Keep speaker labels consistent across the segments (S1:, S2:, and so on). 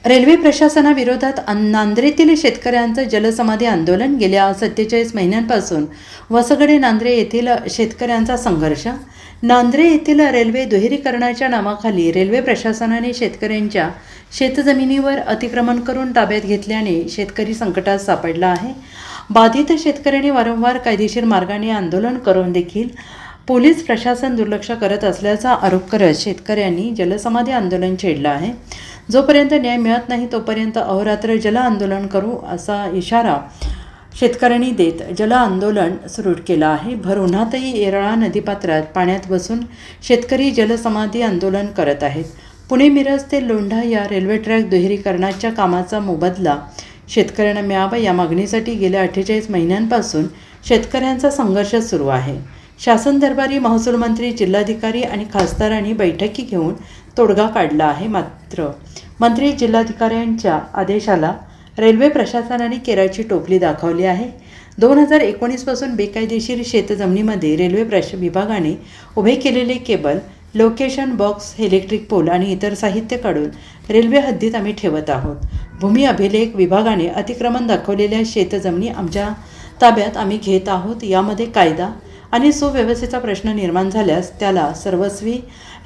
S1: Railway प्रशासनाविरोधात नांद्रेतील शेतकऱ्यांचं जलसमाधी आंदोलन गेल्या 47 महिन्यांपासून वसगडे नांद्रे येथील शेतकऱ्यांचा संघर्ष. नांद्रे येथील रेल्वे दुहेरीकरणाच्या नावाखाली रेल्वे प्रशासनाने शेतकऱ्यांच्या शेतजमिनीवर अतिक्रमण करून ताब्यात घेतल्याने शेतकरी संकटात सापडला आहे. बाधित शेतकऱ्यांनी वारंवार कायदेशीर मार्गाने आंदोलन करून देखील पोलीस प्रशासन दुर्लक्ष करत असल्याचा आरोप करत शेतकऱ्यांनी जलसमाधी आंदोलन छेडलं आहे. जोपर्यंत न्याय मिळत नाही तोपर्यंत अहोरात्र जल आंदोलन करू असा इशारा शेतकऱ्यांनी देत जल आंदोलन सुरू केलं आहे. भर उन्हातही येरळा नदीपात्रात पाण्यात बसून शेतकरी जलसमाधी आंदोलन करत आहेत. पुणे मिरज ते लोंढा या रेल्वे ट्रॅक दुहेरीकरणाच्या कामाचा मोबदला शेतकऱ्यांना मिळावा या मागणीसाठी गेल्या 48 महिन्यांपासून शेतकऱ्यांचा संघर्ष सुरू आहे. शासन दरबारी महसूल मंत्री, जिल्हाधिकारी आणि खासदारांनी बैठकी घेऊन तोडगा काढला आहे. मात्र मंत्री जिल्हाधिकाऱ्यांच्या आदेशाला रेल्वे प्रशासनाने केराची टोपली दाखवली आहे. 2019 पासून बेकायदेशीर शेतजमिनीमध्ये रेल्वे विभागाने उभे केलेले cable, location box, electric pole आणि इतर साहित्य काढून रेल्वे हद्दीत आम्ही ठेवत आहोत. भूमी अभिलेख विभागाने अतिक्रमण दाखवलेल्या शेतजमिनी आमच्या ताब्यात आम्ही घेत आहोत. यामध्ये कायदा आणि सुव्यवस्थेचा प्रश्न निर्माण झाल्यास त्याला सर्वस्वी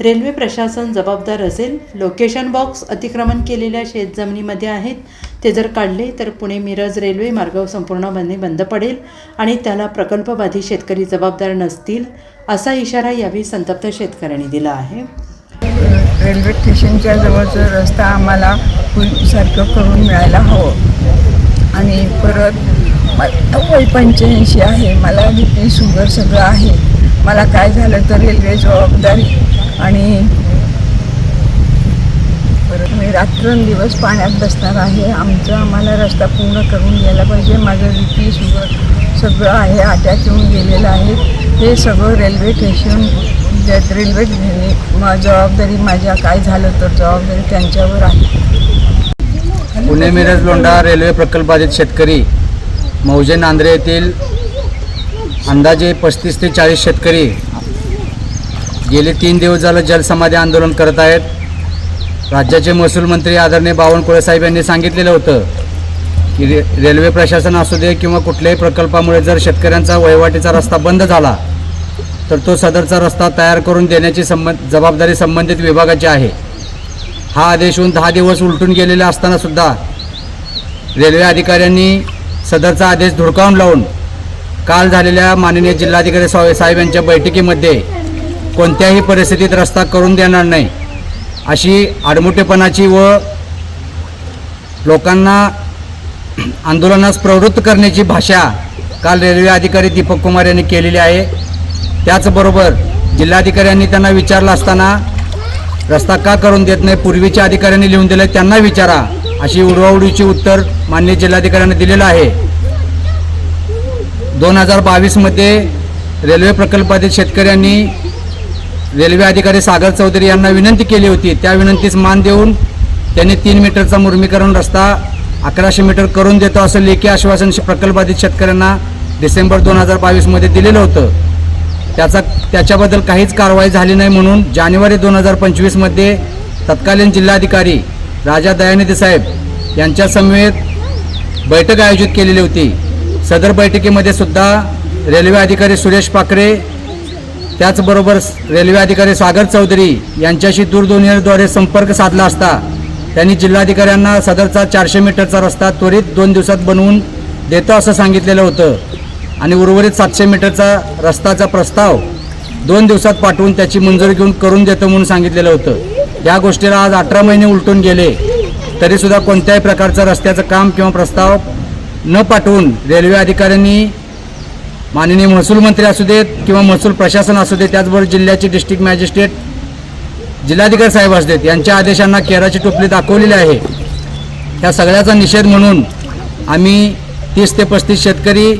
S1: रेल्वे प्रशासन जबाबदार असेल. लोकेशन बॉक्स अतिक्रमण केलेल्या शेतजमिनीमध्ये आहेत, ते जर काढले तर पुणे मिरज रेल्वे मार्ग संपूर्णपणे बंद पडेल आणि त्याला प्रकल्पबाधित शेतकरी जबाबदार नसतील असा इशारा यावेळी संतप्त शेतकऱ्यांनी दिला आहे.
S2: रेल्वे स्टेशनच्या जवळचा रस्ता आम्हाला पूर्वीसारखं करून मिळायला हवं आणि परत वय 85 आहे, मला BP शुगर सगळं आहे. मला काय झालं तर रेल्वे जबाबदारी आणि परत मी रात्रंदिवस पाण्यात बसणार आहे. आम्हाला रस्ता पूर्ण करून द्यायला पाहिजे. माझं BP शुगर सगळं आहे, अटॅक येऊन गेलेलं आहे. हे सगळं रेल्वे स्टेशन रेल्वे जबाबदारी माझ्या काय झालं तर जबाबदारी त्यांच्यावर आहे.
S3: पुणे मिरज लोंढा रेल्वे प्रकल्पाधित शेतकरी मौजे नांद्रे येथील अंदाजे 35 ते 40 शेतकरी गेले 3 दिवस झालं जलसमाधी आंदोलन करत आहेत. राज्याचे महसूल मंत्री आदरणीय बावनकुळे साहेब यांनी सांगितलेलं होतं की रेल्वे प्रशासन असू दे किंवा कुठल्याही प्रकल्पामुळे जर शेतकऱ्यांचा वहिवाटीचा रस्ता बंद झाला तर तो सदरचा रस्ता तयार करून देण्याची जबाबदारी संबंधित विभागाची आहे. हा आदेश होऊन 10 दिवस उलटून गेलेले असतानासुद्धा रेल्वे अधिकाऱ्यांनी सदरचा आदेश धुडकावून लावून काल झालेल्या माननीय जिल्हाधिकारी साहेब यांच्या बैठकीमध्ये कोणत्याही परिस्थितीत रस्ता करून देणार नाही अशी आडमुठेपणाची व लोकांना आंदोलनास प्रवृत्त करण्याची भाषा काल रेल्वे अधिकारी दीपक कुमार यांनी केलेली आहे. त्याचबरोबर जिल्हाधिकाऱ्यांनी त्यांना विचारलं असताना रस्ता का करून देत नाही, पूर्वीच्या अधिकाऱ्यांनी लिहून दिलं त्यांना विचारा अशी उडवाउडीची उत्तर माननीय जिल्हाधिकाऱ्यांनी दिलेलं आहे. 2022 रेल्वे प्रकल्पातील शेतकऱ्यांनी रेल्वे अधिकारी सागर चौधरी यांना विनंती केली होती. त्या विनंतीस मान देऊन त्यांनी 3 मीटरचा मुर्मीकरण रस्ता 1100 मीटर करून देतो असं लेखी आश्वासन प्रकल्पाधित शेतकऱ्यांना डिसेंबर 2022 दिलेलं होतं. त्याच्याबद्दल काहीच कारवाई झाली नाही म्हणून जानेवारी 2025 तत्कालीन जिल्हाधिकारी राजा दयानिधी साहेब यांच्या समवेत बैठक आयोजित केलेली होती. सदर बैठकीमध्ये सुद्धा रेल्वे अधिकारी सुरेश पाखरे त्याचबरोबर रेल्वे अधिकारी सागर चौधरी यांच्याशी दूरध्वनीद्वारे संपर्क साधला असता त्यांनी जिल्हाधिकाऱ्यांना सदरचा 400 मीटरचा रस्ता त्वरित 2 दिवसात बनवून देतो असं सांगितलेलं होतं आणि उर्वरित 700 मीटरचा रस्त्याचा प्रस्ताव 2 दिवसात पाठवून त्याची मंजुरी घेऊन करून देतो म्हणून सांगितलेलं होतं. या गोष्टीला आज 18 महिने उलटून गेले तरीसुद्धा कोणत्याही प्रकारचं रस्त्याचं काम किंवा प्रस्ताव न पाठवून रेल्वे अधिकाऱ्यांनी माननीय महसूल मंत्री असू देत किंवा महसूल प्रशासन असू दे, त्याचबरोबर जिल्ह्याचे डिस्ट्रिक्ट मॅजिस्ट्रेट जिल्हाधिकारी साहेब असू देत यांच्या आदेशांना केराची टोपली दाखवलेली आहे. त्या सगळ्याचा निषेध म्हणून आम्ही 30 ते 35 शेतकरी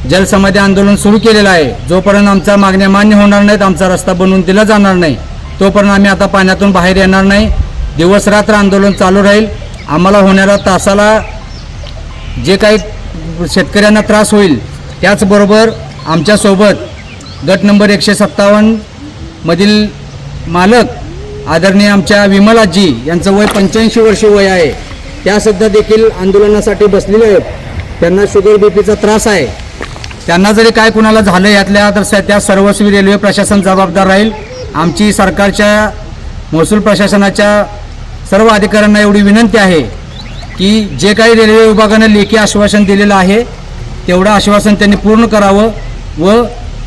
S3: जलसमाधी आंदोलन सुरू केलेलं आहे. जोपर्यंत आमच्या मागण्या मान्य होणार नाहीत, आमचा रस्ता बनवून दिला जाणार नाही तोपर्यंत आम्ही आता पाण्यातून बाहेर येणार नाही. दिवस रात्र आंदोलन चालू राहील. आम्हाला होणाऱ्या तासाला जे काही शेतकऱ्यांना त्रास होईल त्याचबरोबर आमच्यासोबत गट नंबर 157 मधील मालक आदरणीय आमच्या विमलाजी यांचं वय 85 वर्ष वय आहे. त्या सध्या देखील आंदोलनासाठी बसलेले आहेत. त्यांना शुगर बीपीचा त्रास आहे. त्यांना जरी काय कुणाला झालं यातल्या तर त्या सर्वस्वी रेल्वे प्रशासन जबाबदार राहील. आमची सरकारच्या महसूल प्रशासनाच्या सर्व अधिकाऱ्यांना एवढी विनंती आहे की जे काही रेल्वे विभागानं लेखी आश्वासन दिलेलं आहे तेवढं आश्वासन त्यांनी पूर्ण करावं व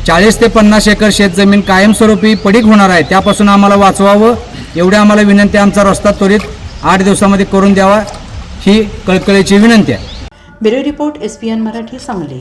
S3: 40 ते 50 एकर शेतजमीन कायमस्वरूपी पडीक होणार आहे त्यापासून आम्हाला वाचवावं एवढी आम्हाला विनंती. आमचा रस्ता त्वरित 8 दिवसामध्ये करून द्यावा ही कळकळीची विनंती आहे.
S1: Bureau report SPN Marathi Sangli.